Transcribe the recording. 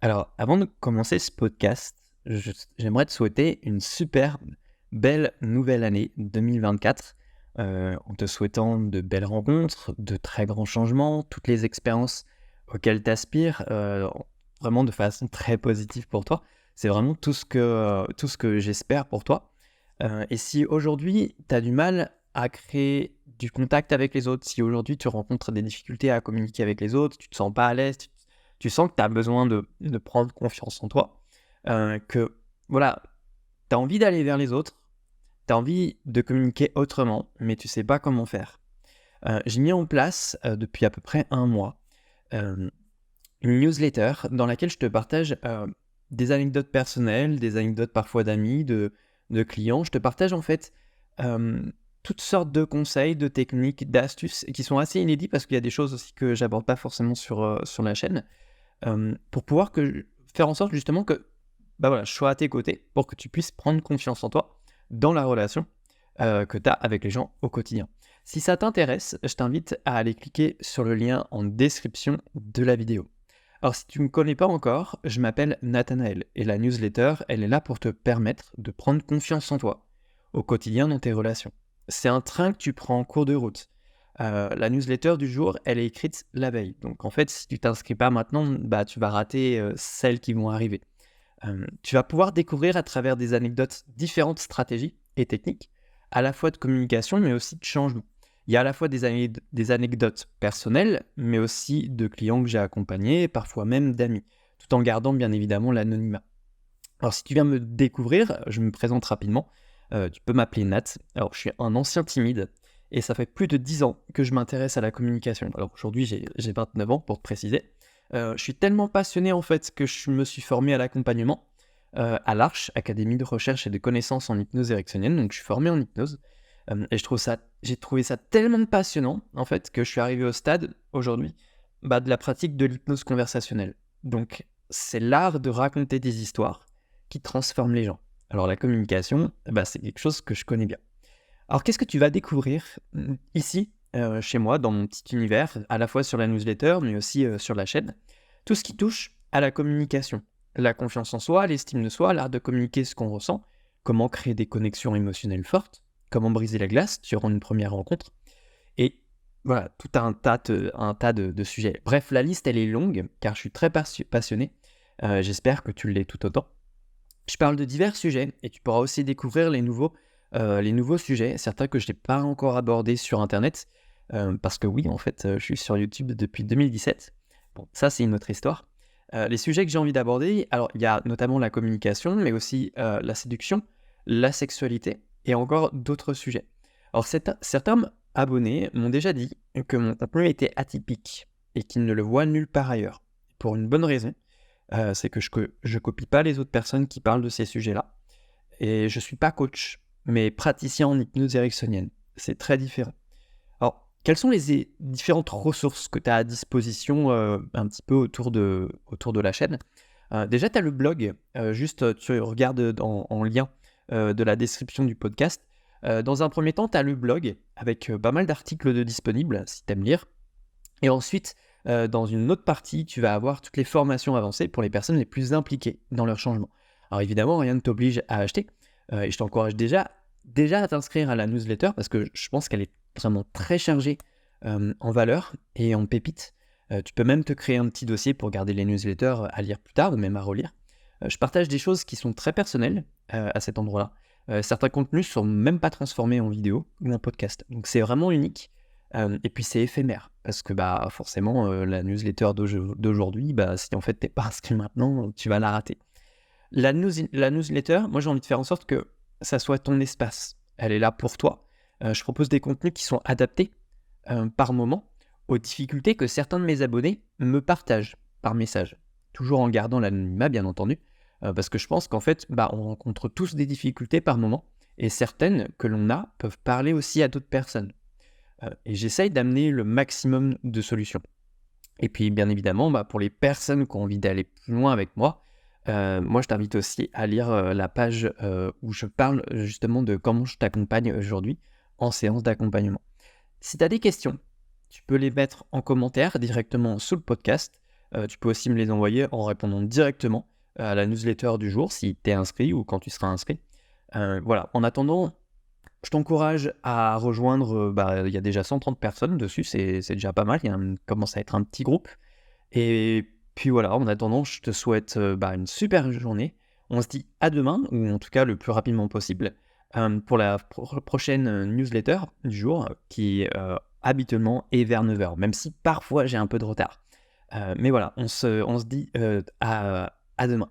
Alors, avant de commencer ce podcast, j'aimerais te souhaiter une super belle nouvelle année 2024, en te souhaitant de belles rencontres, de très grands changements, toutes les expériences auxquelles tu aspires, vraiment de façon très positive pour toi. C'est vraiment tout ce que j'espère pour toi. Et si aujourd'hui, tu as du mal à créer du contact avec les autres, si aujourd'hui tu rencontres des difficultés à communiquer avec les autres, tu te sens pas à l'aise, tu sens que tu as besoin de prendre confiance en toi, que voilà, tu as envie d'aller vers les autres, tu as envie de communiquer autrement, mais tu sais pas comment faire. J'ai mis en place, depuis à peu près un mois, hem, une newsletter dans laquelle je te partage, des anecdotes personnelles, des anecdotes parfois d'amis, de clients. Je te partage en fait, hem, toutes sortes de conseils, de techniques, d'astuces qui sont assez inédits parce qu'il y a des choses aussi que j'aborde pas forcément sur la chaîne. Pour pouvoir faire en sorte justement que, bah, voilà, je sois à tes côtés pour que tu puisses prendre confiance en toi dans la relation, que tu as avec les gens au quotidien. Si ça t'intéresse, je t'invite à aller cliquer sur le lien en description de la vidéo. Alors si tu ne me connais pas encore, je m'appelle Nathanaël et la newsletter, elle est là pour te permettre de prendre confiance en toi au quotidien dans tes relations. C'est un train que tu prends en cours de route. La newsletter du jour, elle est écrite la veille. Donc en fait, si tu t'inscris pas maintenant, bah, tu vas rater, celles qui vont arriver. Tu vas pouvoir découvrir à travers des anecdotes différentes stratégies et techniques, à la fois de communication, mais aussi de changement. Il y a à la fois des anecdotes personnelles, mais aussi de clients que j'ai accompagnés, parfois même d'amis, tout en gardant bien évidemment l'anonymat. Alors si tu viens me découvrir, je me présente rapidement. Tu peux m'appeler Nat. Alors je suis un ancien timide et ça fait plus de 10 ans que je m'intéresse à la communication. Alors aujourd'hui j'ai 29 ans pour te préciser. Je suis tellement passionné en fait que je me suis formé à l'accompagnement, à l'Arche, Académie de recherche et de connaissances en hypnose ericksonienne. Donc je suis formé en hypnose, et j'ai trouvé ça tellement passionnant en fait que je suis arrivé au stade aujourd'hui, bah, de la pratique de l'hypnose conversationnelle. Donc c'est l'art de raconter des histoires qui transforment les gens. Alors la communication, bah, c'est quelque chose que je connais bien. Alors qu'est-ce que tu vas découvrir ici, chez moi, dans mon petit univers, à la fois sur la newsletter, mais aussi sur la chaîne? Tout ce qui touche à la communication, la confiance en soi, l'estime de soi, l'art de communiquer ce qu'on ressent, comment créer des connexions émotionnelles fortes, comment briser la glace durant une première rencontre, et voilà, tout un tas de sujets. Bref, la liste, elle est longue, car je suis très passionné. J'espère que tu l'es tout autant. Je parle de divers sujets et tu pourras aussi découvrir les nouveaux sujets, certains que je n'ai pas encore abordés sur internet, parce que oui, en fait, je suis sur YouTube depuis 2017. Bon, ça, c'est une autre histoire. Les sujets que j'ai envie d'aborder, alors il y a notamment la communication, mais aussi, la séduction, la sexualité et encore d'autres sujets. Alors certains abonnés m'ont déjà dit que mon contenu était atypique et qu'ils ne le voient nulle part ailleurs. Pour une bonne raison, c'est que je copie pas les autres personnes qui parlent de ces sujets-là et je suis pas coach, mais praticien en hypnose ericksonienne. C'est très différent. Alors, quelles sont les différentes ressources que tu as à disposition, un petit peu autour de la chaîne? Déjà, tu as le blog, juste, tu regardes en lien, de la description du podcast. Dans un premier temps, tu as le blog avec, pas mal d'articles de disponibles si tu aimes lire. Et ensuite, dans une autre partie, tu vas avoir toutes les formations avancées pour les personnes les plus impliquées dans leur changement. Alors évidemment, rien ne t'oblige à acheter, et je t'encourage déjà à t'inscrire à la newsletter parce que je pense qu'elle est vraiment très chargée, en valeur et en pépites. Tu peux même te créer un petit dossier pour garder les newsletters à lire plus tard ou même à relire. Je partage des choses qui sont très personnelles, à cet endroit-là. Certains contenus sont même pas transformés en vidéo ou en podcast. Donc c'est vraiment unique. Et puis c'est éphémère parce que, bah, forcément, la newsletter d'aujourd'hui, bah, si en fait tu pas inscrit maintenant, tu vas la rater. La newsletter, moi j'ai envie de faire en sorte que ça soit ton espace. Elle est là pour toi. Je propose des contenus qui sont adaptés, par moment, aux difficultés que certains de mes abonnés me partagent par message. Toujours en gardant l'anonymat bien entendu, parce que je pense qu'en fait, bah, on rencontre tous des difficultés par moment et certaines que l'on a peuvent parler aussi à d'autres personnes. Et j'essaye d'amener le maximum de solutions. Et puis, bien évidemment, bah, pour les personnes qui ont envie d'aller plus loin avec moi je t'invite aussi à lire, la page, où je parle justement de comment je t'accompagne aujourd'hui en séance d'accompagnement. Si tu as des questions, tu peux les mettre en commentaire directement sous le podcast. Tu peux aussi me les envoyer en répondant directement à la newsletter du jour si tu es inscrit ou quand tu seras inscrit. Voilà, en attendant, je t'encourage à rejoindre, il y a déjà 130 personnes dessus, c'est déjà pas mal, commence à être un petit groupe. Et puis voilà, en attendant, je te souhaite, une super journée. On se dit à demain, ou en tout cas le plus rapidement possible, pour la prochaine, newsletter du jour qui, habituellement est vers 9 heures, même si parfois j'ai un peu de retard. Mais voilà, on se dit, à demain.